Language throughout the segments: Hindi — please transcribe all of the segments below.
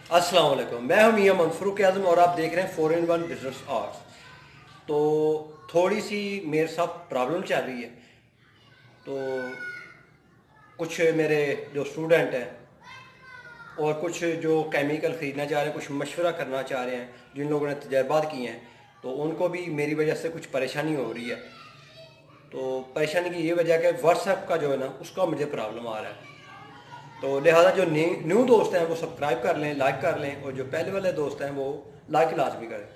अस्सलाम वालेकुम। मैं हूं मियां मंसूर आज़म और आप देख रहे हैं 4 in 1 बिजनेस आर्ट्स। तो थोड़ी सी मेरे साथ प्रॉब्लम चल रही है। तो कुछ मेरे जो स्टूडेंट हैं और कुछ जो केमिकल ख़रीदना चाह रहे हैं, कुछ मशवरा करना चाह रहे हैं, जिन लोगों ने तजर्बात किए हैं, तो उनको भी मेरी वजह से कुछ परेशानी हो रही है। तो परेशानी की ये वजह है कि व्हाट्सएप का जो है ना, उसका मुझे प्रॉब्लम आ रहा है। तो लिहाजा जो न्यू दोस्त हैं वो सब्सक्राइब कर लें, लाइक कर लें, और जो पहले वाले दोस्त हैं वो लाइक लाजमी करें।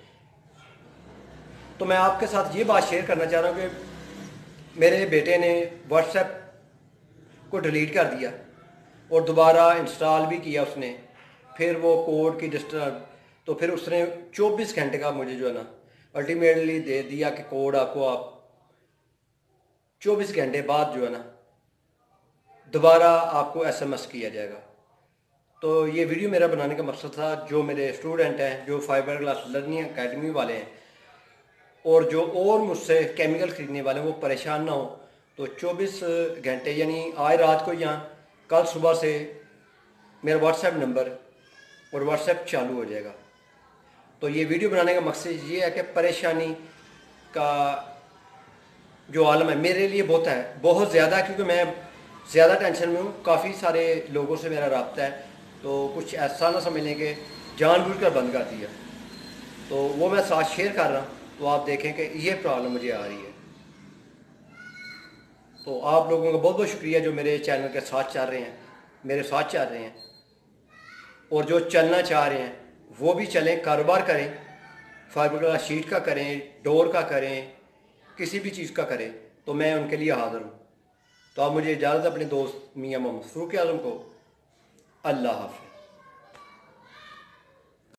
तो मैं आपके साथ ये बात शेयर करना चाह रहा हूँ कि मेरे बेटे ने व्हाट्सएप को डिलीट कर दिया और दोबारा इंस्टॉल भी किया उसने। फिर वो कोड की डिस्टर्ब, तो फिर उसने 24 घंटे का मुझे जो है ना अल्टीमेटली दे दिया कि कोड आपको आप 24 घंटे बाद जो है ना दोबारा आपको एसएमएस किया जाएगा। तो ये वीडियो मेरा बनाने का मकसद था, जो मेरे स्टूडेंट हैं, जो फाइबर ग्लास लर्निंग अकेडमी वाले हैं और जो और मुझसे केमिकल ख़रीदने वाले हैं, वो परेशान ना हो। तो 24 घंटे यानी आज रात को या कल सुबह से मेरा व्हाट्सएप नंबर और व्हाट्सएप चालू हो जाएगा। तो ये वीडियो बनाने का मकसद ये है कि परेशानी का जो आलम है मेरे लिए बहुत ज़्यादा है, क्योंकि मैं ज़्यादा टेंशन में हूँ। काफ़ी सारे लोगों से मेरा रब्ता है, तो कुछ ऐसा ना समझ लें कि जानबूझकर बंद कर दिया। तो वो मैं साथ शेयर कर रहा हूँ, तो आप देखें कि ये प्रॉब्लम मुझे आ रही है। तो आप लोगों का बहुत बहुत शुक्रिया जो मेरे चैनल के साथ चल रहे हैं, मेरे साथ चल रहे हैं, और जो चलना चाह रहे हैं वो भी चलें, कारोबार करें, फाइबरग्लास शीट का करें, डोर का करें, किसी भी चीज़ का करें, तो मैं उनके लिए हाज़िर हूँ। तो आप मुझे इजाज़त, अपने दोस्त मियां मोहम्मद फ़ारूक आज़म को। अल्लाह हाफ़िज़।